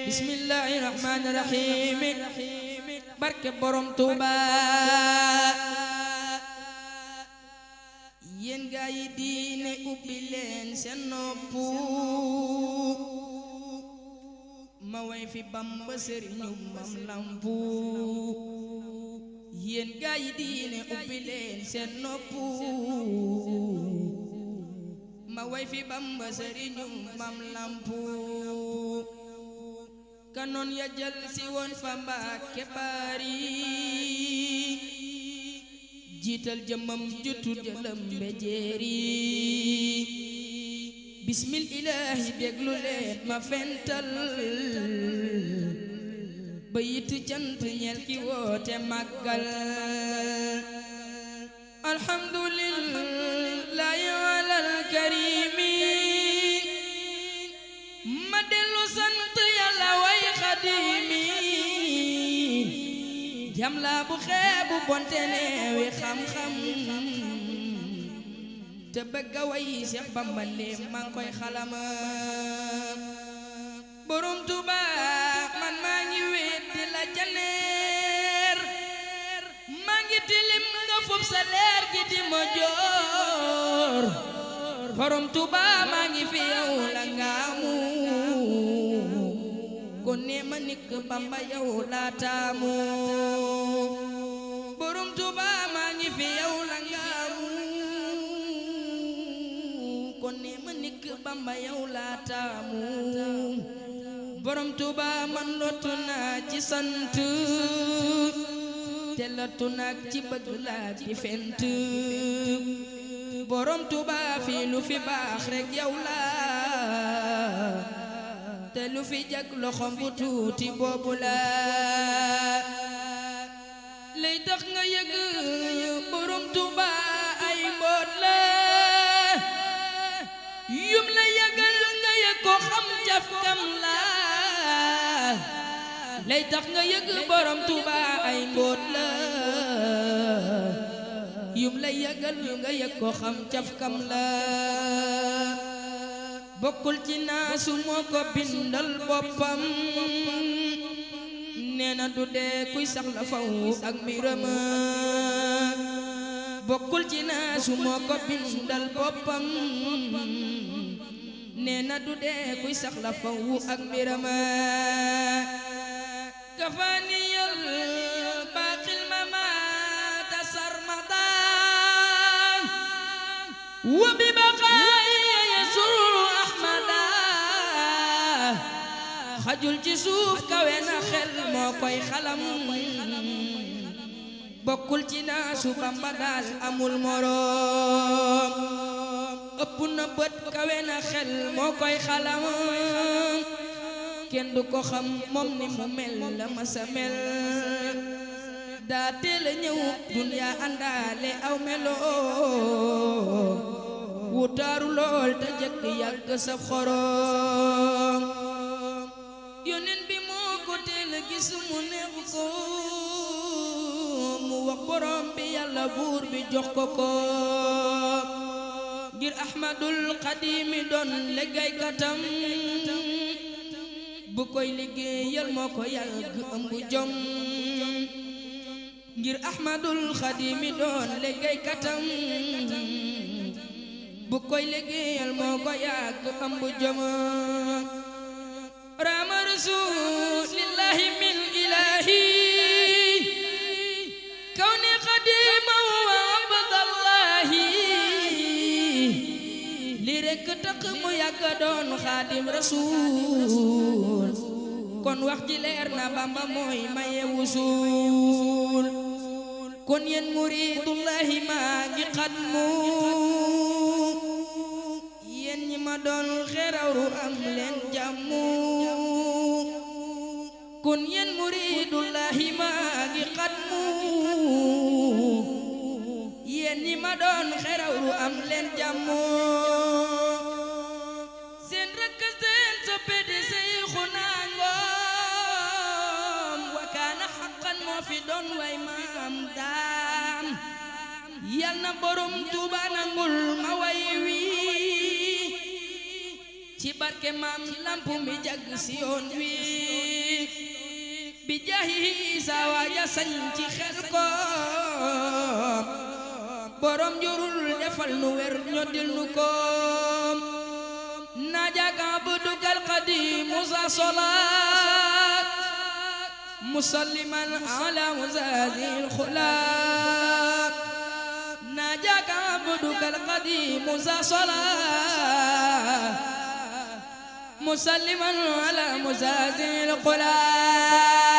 Bismillahirrahmanirrahim barke borom Tuuba yéen gaa yi diine ubbi leen seen nopp ma way fi Bamba sëriñu Mam Lampu yéen gaa yi diine ubbi leen seen nopp ma way fi Bamba sëriñu Mam Lampu kanoon ya jël si woon fa Mbàkke Bari jiital jëmmam jutu jëlam bejeeri bismil ilaahi déglu leen ma fental ba yitu cant ñeel ki woote màggal alhamdulillahi walal karimi ma dellu sant Yàlla way xadimi jam la bu xeebu bonte neewi xam-xam te bëgg a way Seex Bamba lim maa ngi koy xalama borom Tuuba man maa ngi wéet di la janeer maa ngi tilim nga fub sa leer gi di ma joor borom Tuuba maa ngi fi yow la ngaamu kon ne ma nikk Bamba yow la taamu borom Tuuba maa ngi fi yow la ngaamu kon ne ma nikk Bamba yow la taamu borom Tuuba man lottu naa ci sant te lottu naa ci bëgg laa di fent borom Tuuba fii lu fi baax rek yow la te lu fi jag loxom bu tuuti boobu la lay tax nga yëg borom Tuuba ay mboot la yum la yëgal nga yëg ko xam jafkam la lay tax nga yëg borom Tuuba ay mboot la yum la yëgal nga yëg ko xam jafkam la bokkul ci naasu moo ko bindal boppam nee na du dee kuy sax la faw ak mbiram bokkul ci naasu moo ko bindal boppam nee na du dee kuy sax la faw ak mbiram kafaniyal baqil mamata sarmadan wa bi baqaay xajul ci suuf kawe na xel moo koy xalam bokkul ci naasu Bamba daal amul moroom ëpp na bët kawe na xel moo koy xalam kenn du ko xam moom ni mu mel la ma sa mel daa teel a ñëw dunya àndaale aw meloom wutaaru lool te jëkk yàgg sa xorom yónneen bi moo ko teel a gis mu neex ko mu wax borom bi yàlla buur bi jox ko ko ngir Ahmadul Xadimi doon liggéey katam bu koy liggéeyal moo ko yàgg ëmb jom ngir Ahmadul Xadimi doon liggéey katam bu koy liggéeyal moo ko yàgg ëmb jom rama rasulillahi min ilahi kawni xadimahu wa abdallahi li rekk tax mu yàgg doon xaadim rasul kon wax ji leer na Bamba mooy maye wusul kon yéen muridullahi maa ngi xadmu yéen ñi ma doon xerawru am leen jàmmu kon yéen muridullahi maa ngi xadmu yéen ñi ma doon xerawru am leen jàmmu seen rakk seen soppe di Seyxuna Ngom wa kaana xaqan moo fi doon way maam daam yal na borom Tuuba nangul ma way wi ci barke Maam Lampu mi jag si yoon wi bi jaahi sawaya sañ ci xel koom borom jurul defal nu wer ñoddil nu koom najaka abdukal qadim musa salat musalliman ala muzazil khulaq najaka abdukal qadim musa salat musalliman ala muzazil khulaq